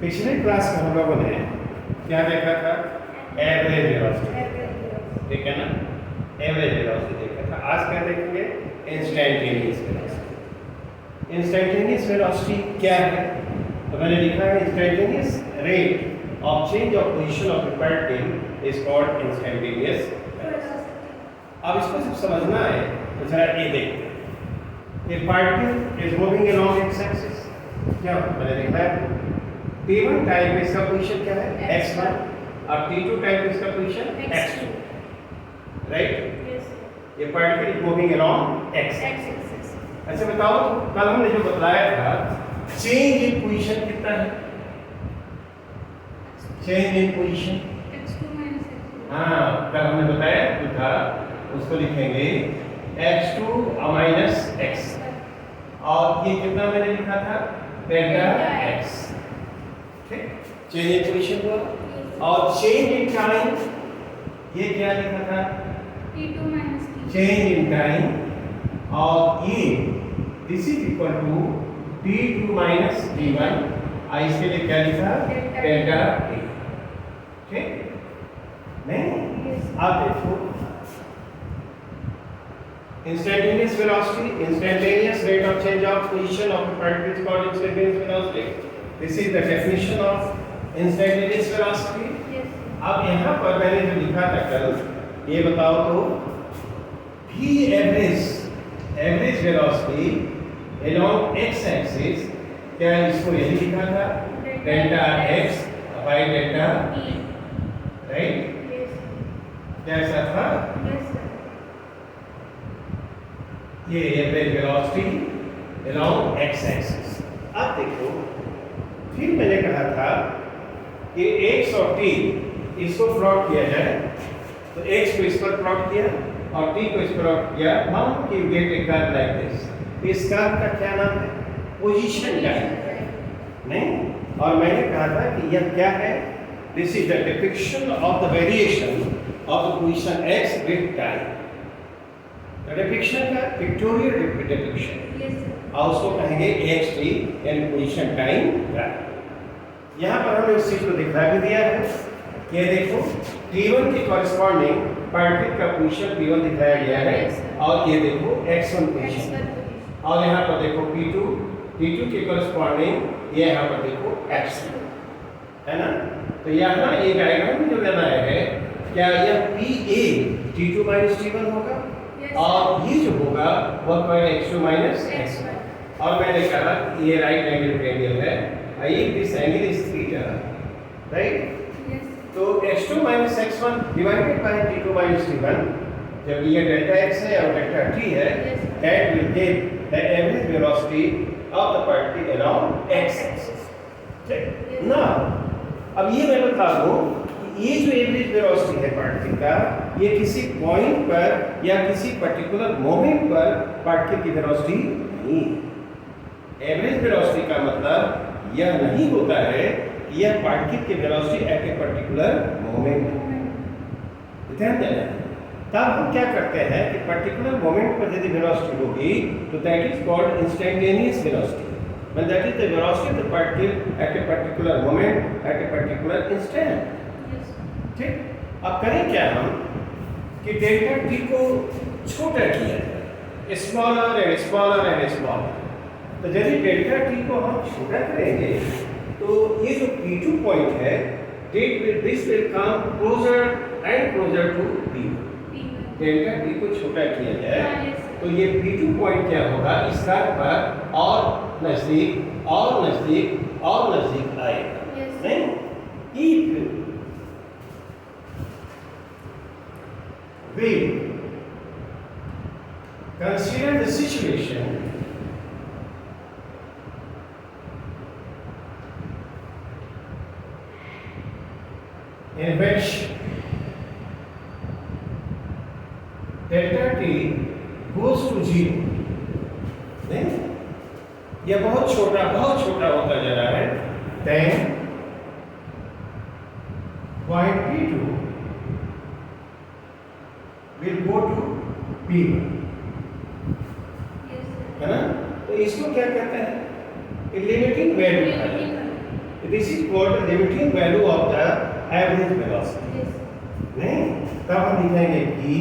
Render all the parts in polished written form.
पिछले क्लास में हम लोगों ने क्या देखा था? एवरेज वेलोसिटी, ठीक है ना? एवरेज वेलोसिटी देखा था। आज क्या देखेंगे? Instantaneous velocity. इंस्टैंटेनियस वेलोसिटी क्या है? तो मैंने लिखा है instantaneous rate of change of position of A particle is called instantaneous velocity. अब इसको सिर्फ समझना है तो जरा ये देखते हैं। ए particle is moving along x axis, क्या मैंने लिखा है t1 टाइम में इसका पोजीशन क्या है? x1 और t2 टाइम में इसका पोजीशन x2, राइट? ये particle is moving along x axis. अच्छा बताओ, तो कल हमने जो बताया था चेंज इन पोजीशन कितना है? चेंज इन पोजीशन हाँ, कल हमने बताया जो था उसको लिखेंगे x2 माइनस x, और ये कितना मैंने लिखा था? Delta x। Change in position हुआ, और चेंज इन टाइम ये क्या लिखा था? t2 minus t। Change in time, और ये this is equal to t2 minus t1, और इसके लिए क्या लिखा? Delta t। ठीक नहीं? आप देखो instantaneous velocity, instantaneous rate of change of position of a particle is called instantaneous velocity. This is the definition of instantaneous velocity. Yes. अब यहाँ पर मैंने जो लिखा था कल, ये बताओ तो v average velocity along x axis, क्या इसको यही लिखा था? Delta x by delta t, right? yes, क्या ऐसा था? yes sir, ये average velocity along x axis. अब देखो, फिर मैंने कहा था कि x और t इसको प्लॉट किया जाए, तो x को इस पर प्लॉट किया और t को इस पर प्लॉट किया। नाउ कि you get A curve like this. इस कर्व का क्या नाम है? पोजीशन लाइन, नहीं? और मैंने कहा था कि यह क्या है? This is the depiction of the variation of the position x with time. Depiction का पिक्टोरियल डिपिक्शन, yes sir, और उसको कहेंगे xt यानी पोजीशन टाइम ग्राफ। यहाँ पर हमने उस चीज को दिखा भी दिया है। ये देखो t1 के कॉरेस्पॉन्डिंग पार्टिकल का पोजीशन p1 दिखाया गया है, और ये देखो x1 पोजीशन, और यहाँ पर देखो t2 के कॉरेस्पॉन्डिंग ये यहाँ पर देखो x2, है ना? तो यहाँ ये डायग्राम में जो बनाया है, क्या यह pa t2 माइनस t1 होगा? और ये जो होगा वह पॉइंट x2 माइनस x1। और मैंने कहा कि ये राइट एंगल ट्रायंगल है, if this angle is theta, right? yes, तो x2 minus x1 divided by t2 minus t1, जब ये डेल्टा x है और डेल्टा t है, that will give the average velocity of the particle along x axis. ठीक ना? अब ये मैं बता दूं कि ये जो एवरेज वेलोसिटी है पार्टिकल का, ये किसी पॉइंट पर या किसी पर्टिकुलर मोमेंट पर पार्टिकल की वेलोसिटी नहीं है। एवरेज वेलोसिटी का मतलब यह नहीं होता है कि यह पार्टिकल की velocity at a particular moment. ध्यान देना, तब हम क्या करते हैं कि पर्टिकुलर मोमेंट पर यदि वेलोसिटी होगी तो that is called instantaneous velocity, when that is the velocity of the particle at a particular moment at a particular instant। yes, ठीक? अब करें क्या हम कि डेल्टा t को छोटा किया जाए, smaller and smaller and smaller. तो यदि डेल्टा t को हम छोटा करेंगे तो ये जो p2 पॉइंट है, this will come closer and closer to p1। Delta t को छोटा किया जाए तो ये p2 पॉइंट क्या होगा? इस कर्व पर और नजदीक और नजदीक और नजदीक आएगा, yes, नहीं? If we consider the situation in which delta t goes to 0, नहीं? यह बहुत छोटा होता जा रहा है, then point p2 will go to p1, yes sir, है ना? तो इसको क्या कहते हैं? Limiting value. This is called limiting value of the average velocity. Yes. नहीं, तब हम लिखेंगे कि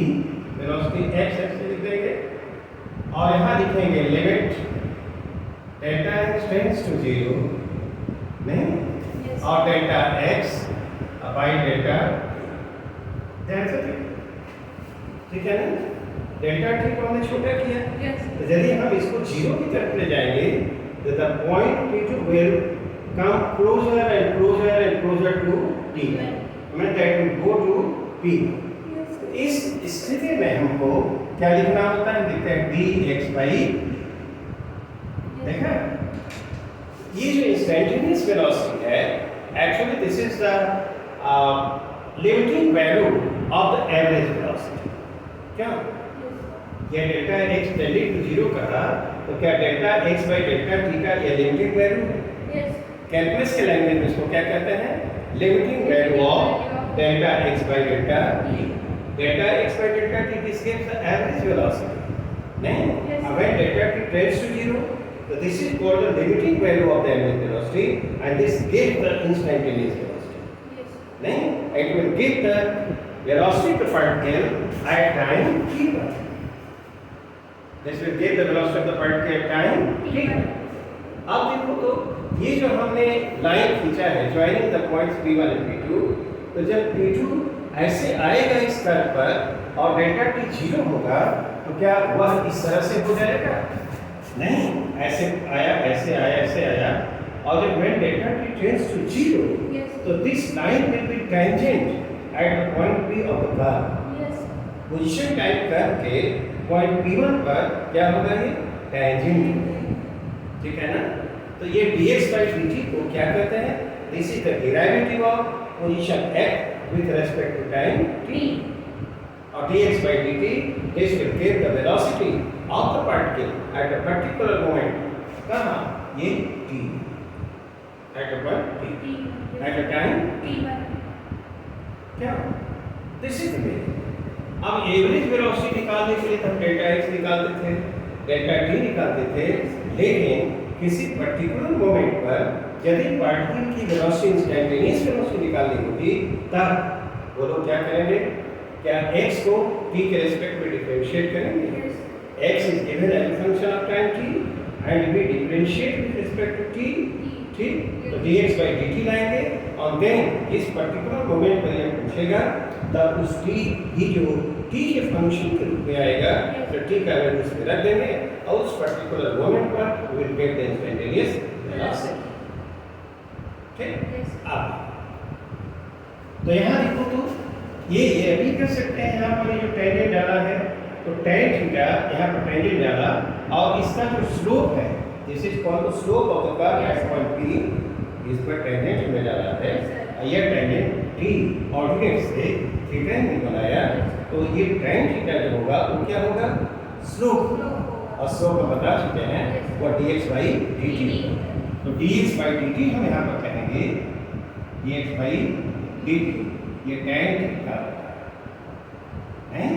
वेलोसिटी x से लिख देंगे और यहाँ लिखेंगे limit delta x tends to 0 नहीं Yes. और delta x by delta that's it. ठीक है ना, डेल्टा t को हमने छोटा किया। Yes. तो यदि हम इसको 0 की तरफ ले जाएंगे तो the point P2 will come closer and closer and closer to P, meant that will go to P। Yes. इस स्थिति में हमको क्या लिखना होता है, लिखते हैं dx by, देखा ये जो इंस्टेंटेनियस वेलोसिटी है actually this is the limiting value of the average velocity. क्या ये डेल्टा x टेंडिंग टू 0 कहा तो क्या delta x by delta t का ये लिमिटिंग वैल्यू है? Yes. कैलकुलस के लैंग्वेज में इसको क्या कहते हैं, limiting value of delta x by delta t। Delta x by delta t this gives the average velocity नहीं। Yes. when delta t tends to 0 so this is called the limiting value of the average velocity and this gives the instantaneous velocity Yes. नहीं, it will give the velocity of the particle at time t1। this will give the velocity of the particle at time t1। अब देखो तो ये जो हमने line खींचा है joining the points P1 and P2, तो जब P2 ऐसे आएगा इस स्तर पर और डेल्टा t 0 होगा तो क्या वह इस तरह से हो जाएगा? नहीं, ऐसे आया ऐसे आया ऐसे आया और जब when delta t tends to 0 Yes. तो this line will be tangent at the point P of the curve। Yes. Position type करके पॉइंट P1 पर क्या होगा, ये tangent, ठीक है ना। तो ये dx by dt को क्या कहते हैं, this is the derivative of position x with respect to time t और dx by dt this will give the velocity of the particle at a particular moment। कहाँ, ये t at a point t T. at a time T1. क्या, this is the way. अब average velocity निकालने के लिए हम delta x निकालते थे, डेल्टा t निकालते थे, लेकिन किसी पर्टिकुलर मोमेंट पर यदि पार्टिकल की वेलोसिटी इंस्टेंटेनियस वेलोसिटी निकालनी होगी तब वो लोग क्या करेंगे, क्या x को t के रिस्पेक्ट में डिफरेंशिएट करेंगे। Yes. x is given as a function of time t and we differentiate with respect to t, ठीक, तो dx by dt लाएंगे और देन इस पर्टिकुलर मोमेंट पर यह पूछेगा तब उस t ही जो t के फंक्शन के रूप में आएगा तो t का वैल्यू उसमें रख देंगे और उस पर्टिकुलर मोमेंट पर we will get the instantaneous velocity। ठीक, Yes. अब तो यहाँ देखो तो ये भी कर सकते हैं, यहाँ पर ये जो टेंजेंट डाला है तो tan थीटा यहाँ पर टेंजेंट डाला और इसका जो स्लोप है this is called the slope of the curve at point P, इस पर टेंजेंट हमने डाला है ये टेंजेंट t ऑर्डिनेट से थीटा ने बनाया तो ये tan थीटा जो होगा वो क्या होगा, स्लोप, और स्लोप हम बता चुके हैं वो dx by dt। तो dx by dt हम यहाँ पर कहेंगे dx by dt, ये tan थीटा है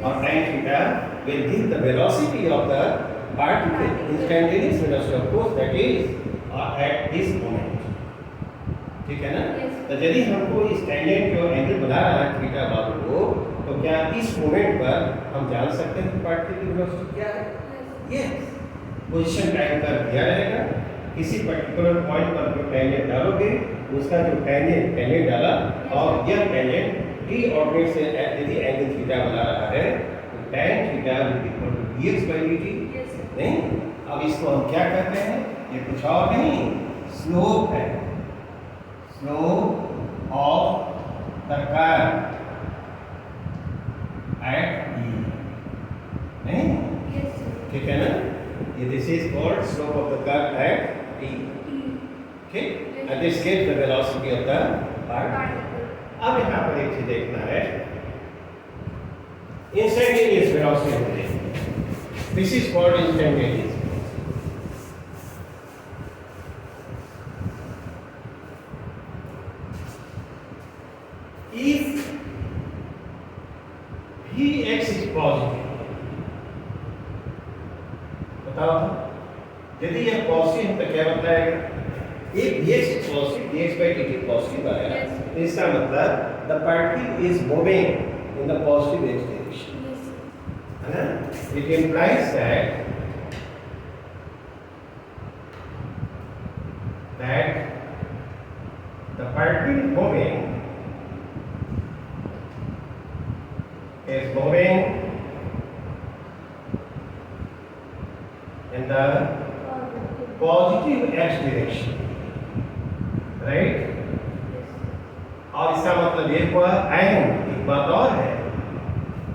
और tan theta will give the velocity of the particle, instantaneous velocity of course that is at this moment। ठीक है ना। Yes. तो यदि हमको इस टेंजेंट जो एंगल बना रहा है थीटा बाजू को तो क्या इस मोमेंट पर हम जान सकते हैं कि पार्टिकल की वेलोसिटी क्या है? यस, पोजीशन टाइम का दिया रहेगा, किसी पर्टिकुलर पॉइंट पर जो टेंजेंट डालोगे उसका जो टेंजेंट डाला और यह टेंजेंट t ऑर्डिनेट से यदि एंगल थीटा बना रहा है तो tan theta will equal to dx by dt। Yes. नहीं, अब इसको हम क्या कहते हैं, ये कुछ और नहीं स्लोप है, slope of the curve at e। नहीं, Yes. ठीक है ना, ये this is called slope of the curve at t। T. ठीक, and this gives the velocity of the particle. Particle. अब यहाँ पर एक चीज देखना है, instantaneous velocity, this is called instantaneous. If Vx is positive, बताओ तो, यदि यह पॉजिटिव है तो क्या बताएगा, ये dx is positive, dx by dt positive आया, Yes. तो इसका मतलब the particle is moving in the positive x direction, Yes. है ना? It implies that the particle is moving in the positive x direction, right? और इसका मतलब ये हुआ एंड एक बात और है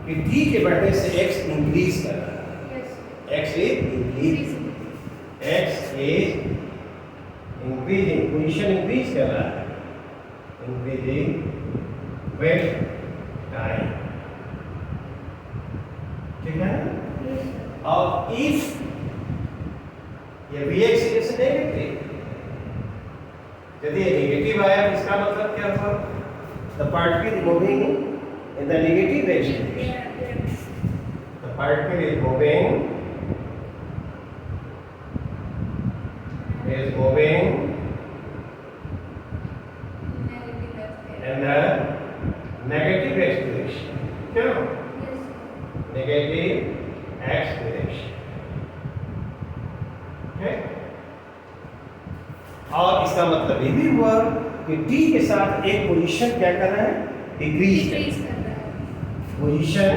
कि t के बढ़ने से x इंक्रीज कर रहा है, Yes. x is increasing, x is increasing, position increase कर रहा है, increasing with time, ठीक है? और if ये vx is नेगेटिव, यदि ये नेगेटिव आया तो इसका मतलब क्या हुआ? The particle is moving in the negative direction. The particle is moving in the negative x direction. क्यों? Negative x direction. Okay? और इसका मतलब ये भी हुआ कि t के साथ एक पोजीशन क्या कर रहा है? डिक्रीज कर रहा है। Position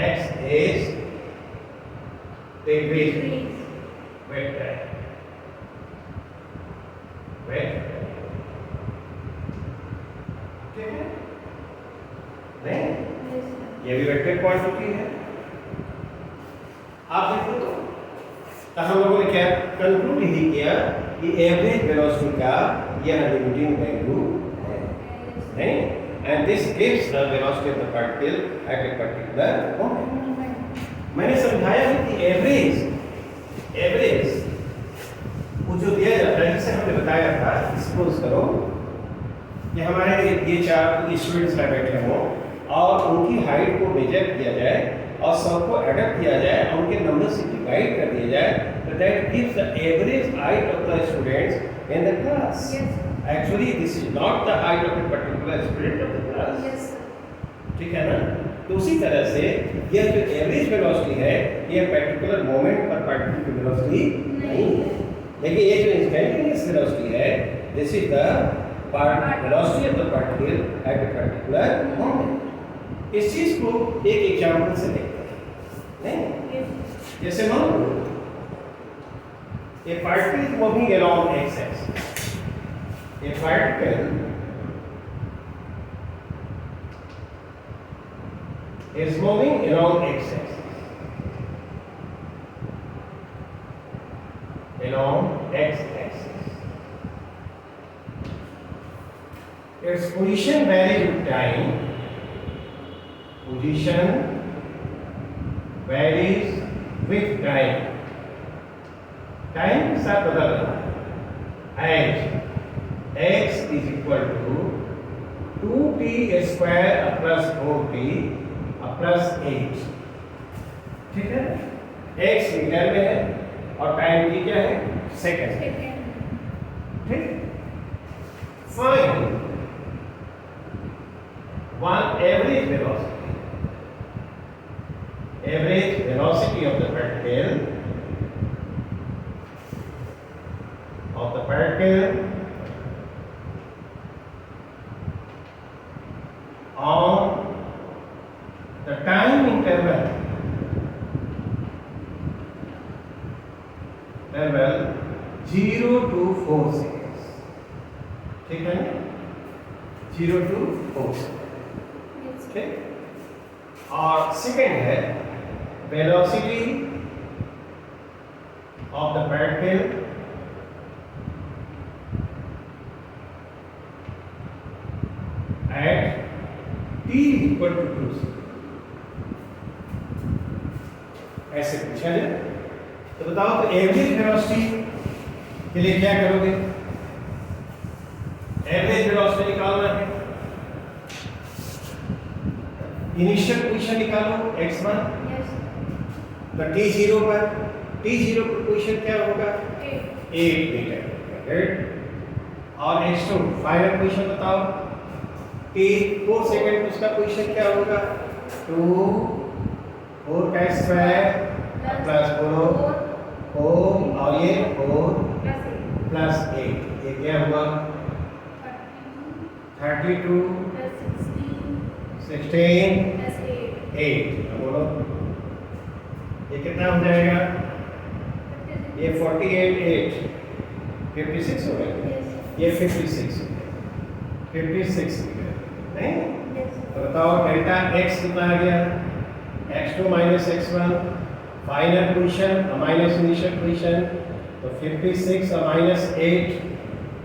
x is decreasing with time. ठीक है? नहीं? ये भी वेक्टर क्वांटिटी है। आप देखो तो हम लोगों ने क्या कंक्लूड ही किया कि एवरेज वेलोसिटी का यह लिमिटिंग वैल्यू है, नहीं? And this gives the velocity of the particle at a particular moment. मैंने समझाया है कि एवरेज वो जो दिया जाता है, जिसे हमने बताया था, सपोज करो कि हमारे ये चार स्टूडेंट्स में बैठे हों और उनकी हाइट को मेजर किया जाए और सबको एडप्ट किया जाए और उनके नंबर से डिवाइड कर दिया जाए, तो that gives the average height of the students in the class. Actually this is not the height of a particular student of the class, ठीक है ना? तो उसी तरह से यह जो एवरेज वेलोसिटी है, यह पर्टिकुलर मोमेंट पर पार्टिकल की वेलोसिटी नहीं है, लेकिन ये जो इंस्टेंटेनियस वेलोसिटी है, this is the velocity of the particle at a particular moment. इस चीज को एक एग्जांपल से देखते हैं, नहीं? जैसे मान लो a particle is moving along x axis. A particle is moving along x axis. Along x axis. Its position varies with time. Position varies with time. Time के साथ बदल रहा है। As x is equal to 2t square plus 4t plus 8, ठीक है? x metre में है और टाइम की क्या है? सेकंड, ठीक? Fine one average velocity of the particle on the time interval 0 to 4 seconds, ठीक है? 0 to 4 seconds, ठीक? और सेकेंड है velocity of the particle at t equal to 2 seconds। ऐसे पूछा जाए तो बताओ, तो एवरेज वेलोसिटी के लिए क्या करोगे? एवरेज वेलोसिटी निकालना है, इनिशियल पोजीशन निकालो x1, तो t0 पर t0 पर पोजीशन क्या होगा 8 मीटर, राइट। और x2 फाइनल पोजीशन बताओ, t4 सेकंड उसका पोजीशन क्या होगा 2 4 का स्क्वायर प्लस 4 4 और ये 4 प्लस 8, ये क्या हुआ 32 16 8। बोलो ये कितना हो जाएगा, ये 48 8 56 हो गया, ये 56 हो गया, 56 हो गया, नहीं। तो बताओ डेल्टा x कितना आ गया, x2 minus x1 final position minus initial position, तो 56 और माइनस 8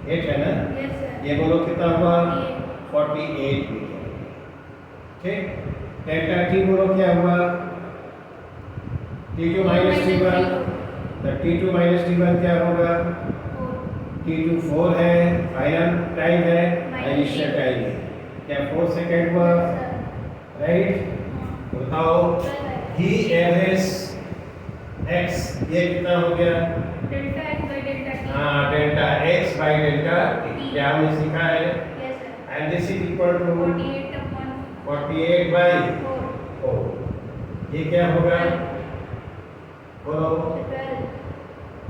है ना, ये बोलो कितना हुआ 48 मीटर, ठीक। डेल्टा t बोलो क्या हुआ t2 माइनस t1, तो t2 माइनस t1 क्या होगा t2 4 है, फाइनल टाइम है, इनिशियल टाइम है, क्या 4 सेकंड हुआ, राइट। बताओ ही एवरेज x ये कितना हो गया delta x by delta t, हाँ delta x by delta t, क्या हमने सीखा है, yes sir, and this is equal to 48 by 4, 4, ये क्या होगा बोलो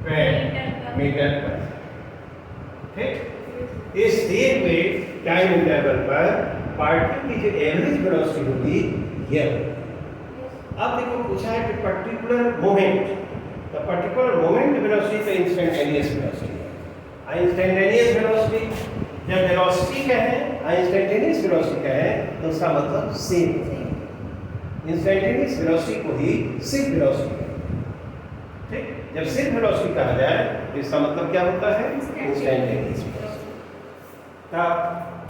12 मीटर पर, ठीक। इस दिए हुए टाइम इंटरवल पर पार्टिकल की जो एवरेज वेलोसिटी होगी यह। अब देखो पूछा है कि particular moment, the particular moment velocity का इंस्टेंटेनियस वेलोसिटी है। इंस्टेंटेनियस वेलोसिटी जब वेलोसिटी का है, इंस्टेंटेनियस वेलोसिटी का है, तो उसका मतलब सेम, इंस्टेंटेनियस वेलोसिटी को ही सिर्फ वेलोसिटी, ठीक। जब सिर्फ वेलोसिटी कहा जाए तो इसका मतलब क्या होता है इंस्टेंटेनियस वेलोसिटी। तब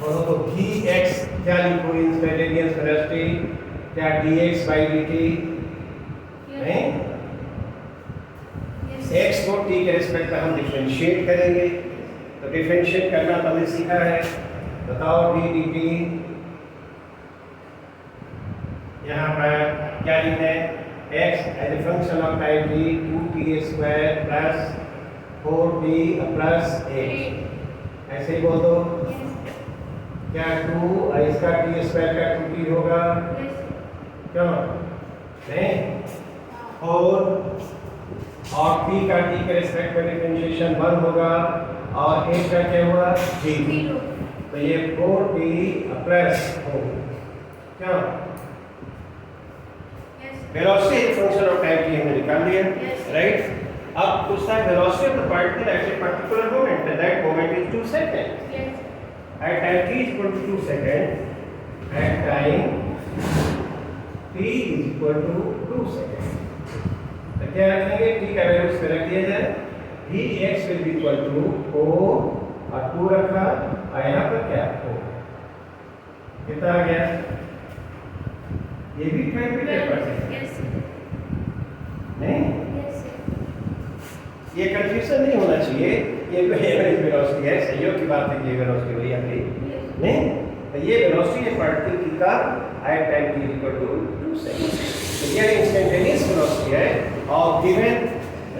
बोलो तो vx क्या लिखो इंस्टेंटेनियस वेलोसिटी, क्या dx by dt, नहीं, x को t के रिस्पेक्ट में हम डिफरेंशिएट करेंगे, तो डिफरेंशिएट करना तो हमने सीखा है, बताओ d dt, यहाँ पर क्या लिखना है x as a function of time t 2t square plus 4t plus 8, ऐसे ही बोल दो, क्या 2 और इसका t स्क्वायर का 2t होगा, क्यों नहीं, और t का t के रिस्पेक्ट में डिफरेंशिएशन 1 होगा, और 8 का क्या हुआ 0, तो ये 4t प्लस 4, क्या वेलोसिटी फंक्शन ऑफ टाइम की हमने निकाल लिया, राइट। अब पूछता है velocity of the particle at a particular moment, that moment is 2 second, at time t is equal to 2 second, at time t is equal to 2 second, तो क्या रखेंगे t का वैल्यू इस पे रख दिया जाए, vx will be equal to 4 और 2 रखा, और यहाँ पर क्या 4, कितना आ गया, ये भी 12 मीटर पर सेकंड, नहीं, ये कंफ्यूजन नहीं होना चाहिए, ये कोई एवरेज वेलोसिटी है, सहयोग की बात है कि ये वेलोसिटी वही आ गई, नहीं, तो ये वेलोसिटी है पार्टिकल की का at time t equal to 2 second, तो ये इंस्टेंटेनियस वेलोसिटी है, और गिवन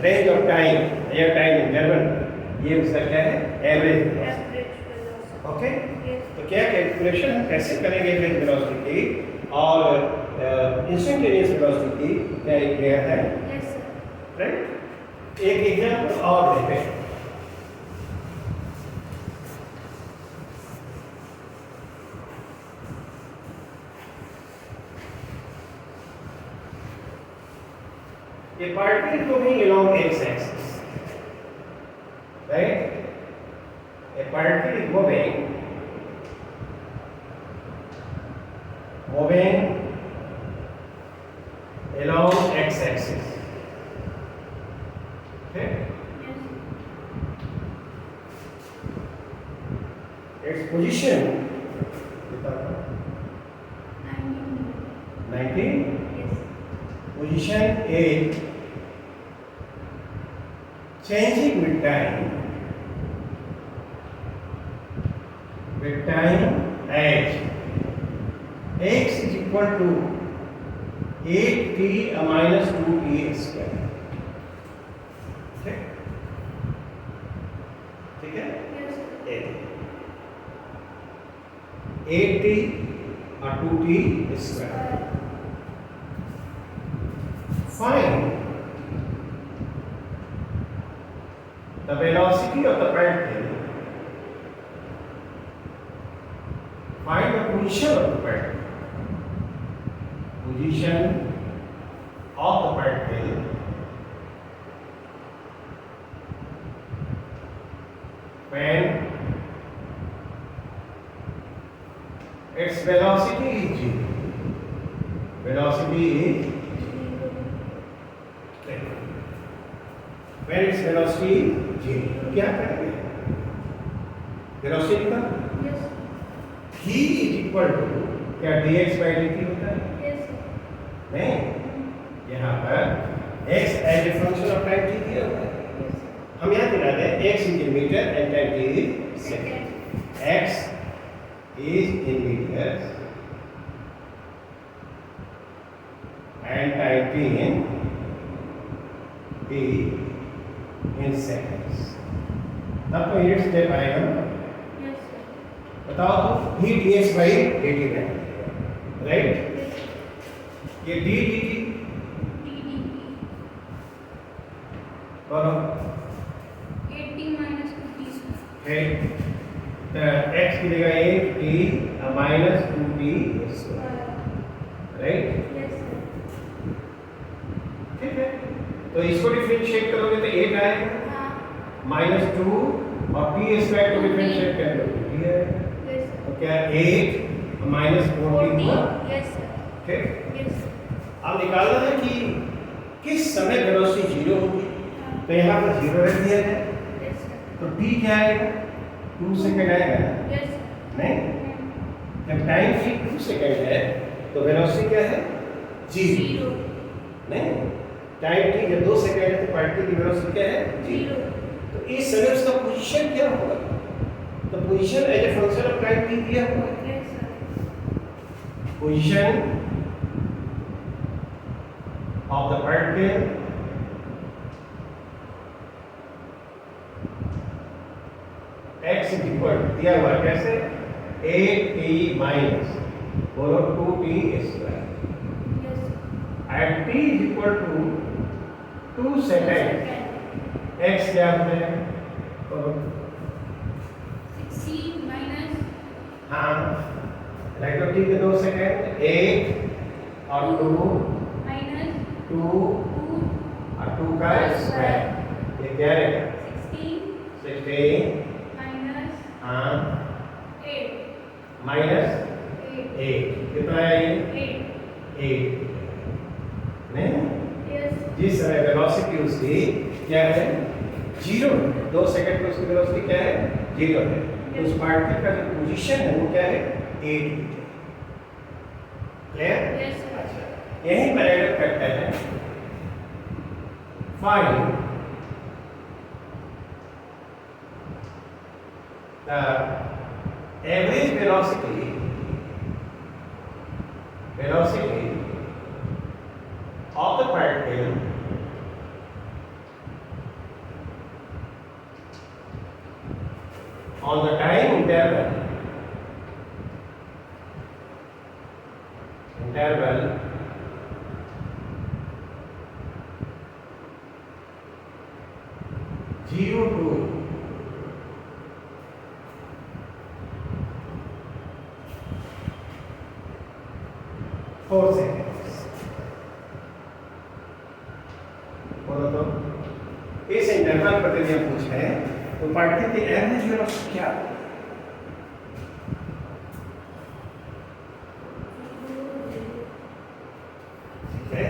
रेंज ऑफ टाइम या टाइम इंटरवल, ये उसका क्या है एवरेज वेलोसिटी, ओके। तो क्या कैलकुलेशन हम कैसे करेंगे एवरेज वेलोसिटी की और इंस्टेंटेनियस वेलोसिटी की, क्या एक क्लियर है, राइट। एक एग्जांपल और लेते हैं, ये particle moving along x axis, right, a particle is moving along x axis, okay, its position 19, position A changing with time as x is equal to 8t minus 2t square, okay, ठीक है। Yes, sir. 8t और 2t square। Find the velocity of the particle. Find the position of the particle. Position of the particle when its velocity is g. Velocity is when its velocity is g. तो क्या करेंगे? Velocity का Yes, v is equal to क्या dx by dt होता है? yes, sir. नहीं, यहाँ पर x as a function of time t दिया हुआ है। Yes, sir. हम यहाँ दिला दें x in metre and time t is second. x is in meters and time t in seconds. तब तो यूनिट स्टेप आएगा ना। Yes, sir. बताओ तो v dx by dt है, राइट? Yes, ये d dt TDP. बोलो 80 minus 50, sir. है, तो x की जगह 8t minus 2t right? Yes, sir. ठीक है, तो इसको डिफरेंशिएट करोगे तो 8 आएगा हाँ. माइनस 2 और t स्क्वायर को डिफरेंशिएट कर लो ये है, Yes, तो sir. क्या 8 माइनस 14 हुआ, 40. Yes, sir. ठीक। Yes, sir. अब निकालना है कि किस समय वेलोसिटी जीरो होगी, हाँ. तो यहाँ पर जीरो रख दिया जाए, Yes, sir. तो t क्या आएगा? 2 सेकंड आएगा ना? Yes, sir. नहीं, जब टाइम t 2 सेकंड है तो वेलोसिटी क्या है? जीरो। Zero. नहीं, टाइम t जब 2 सेकंड है तो पार्टिकल की वेलोसिटी क्या है? जीरो। Zero. तो इस समय उसका पोजीशन क्या होगा? तो position as a function of time t दिया हुआ है। Yes, sir. Position of the particle x is equal दिया हुआ है कैसे? 8t माइनस बोलो 2t square Yes, sir. At t is equal to 2 second. x क्या होता है? बोलो 16 minus हाँ, राइट, तो t के 2 सेकंड 8 और 2 minus 2 2 और 2 का स्क्वायर, ये क्या रहेगा? 16 16 minus हाँ 8. माइनस 8 कितना है ये? 8 नहीं, Yes. जिस समय वेलोसिटी उसकी क्या है? जीरो। 2 सेकंड में उसकी वेलोसिटी क्या है? जीरो है। तो उस पार्टिकल का जो पोजीशन है वो क्या है? 8 मीटर। क्लियर? Yes, sir. अच्छा, यही पैराग्राफ करते हैं। Find the average velocity of the particle on the time interval 0 to 4 seconds। बोलो तो इस इंटरवल पर यदि हम पूछे तो पार्टिकल की एवरेज वेलोसिटी क्या है?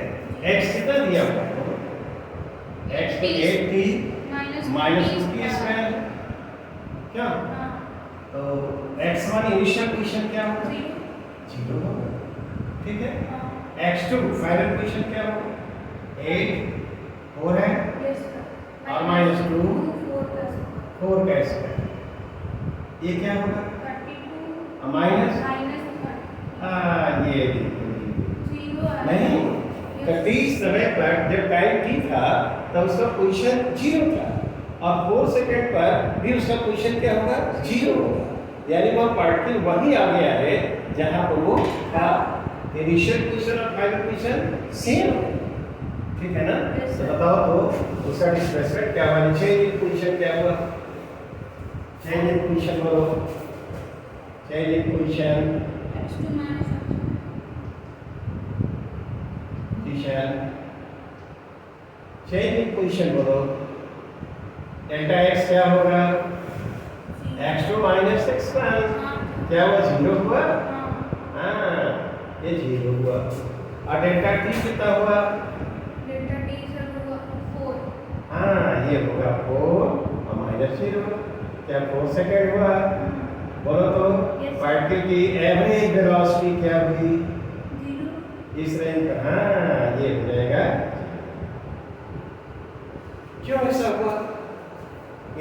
x कितना दिया हुआ है? x तो 8t माइनस 2t स्क्वायर क्या? हाँ. तो x1 इनिशियल पोजीशन क्या होगा? 0. 0 होगा, ठीक है। हाँ. x2 फाइनल पोजीशन क्या होगा? 8 4 है Yes, sir. और माइनस 2 4 plus 4 का स्क्वायर, ये क्या होगा? 32 माइनस minus 30. हाँ ये 0 नहीं, तो t समय पर जब टाइम t था तब उसका पोजीशन 0 था और 4 सेकंड पर भी उसका पोजीशन क्या होगा 0 होगा, यानी वह पार्टिकल वहीं आ गया है जहां पर वो था। इनिशियल पोजीशन और फाइनल पोजीशन सेम है, ठीक है ना? Yes, तो sir. बताओ तो उसका डिस्प्लेसमेंट क्या हुआ, चेंज इन पोजीशन क्या हुआ, चेंज इन पोजीशन बोलो, change in position x2 minus position change in position बोलो, डेल्टा x क्या होगा, x2 माइनस x1 क्या हुआ, 0 हुआ। हाँ ये 0 हुआ और डेल्टा t कितना हुआ, डेल्टा t सर होगा 4। हाँ ये होगा 4 और माइनस 0 क्या 4 सेकंड हुआ। बोलो तो Yes. पार्टिकल की एवरेज वेलोसिटी क्या हुई 0। इस रेंज पर, हाँ ये हो जाएगा। क्यों ऐसा हुआ,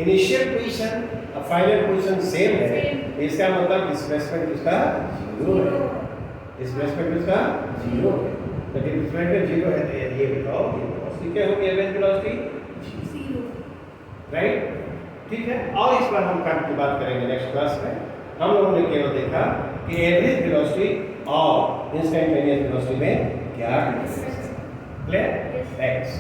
इनिशियल पोजीशन और फाइनल पोजीशन सेम है, Same. इसका मतलब डिस्प्लेसमेंट उसका 0 है, डिस्प्लेसमेंट उसका 0 है। तो डिस्प्लेसमेंट 0 है तो ये बताओ ये वेलोसिटी क्या होगी, एवरेज वेलोसिटी 0। राइट, ठीक है। और इस पर हम कल की बात करेंगे नेक्स्ट क्लास में। हम लोगों ने केवल देखा कि एवरेज वेलोसिटी और इंस्टेंटेनियस वेलोसिटी में क्या डिफरेंस है। क्लियर? Yes. थैंक्स।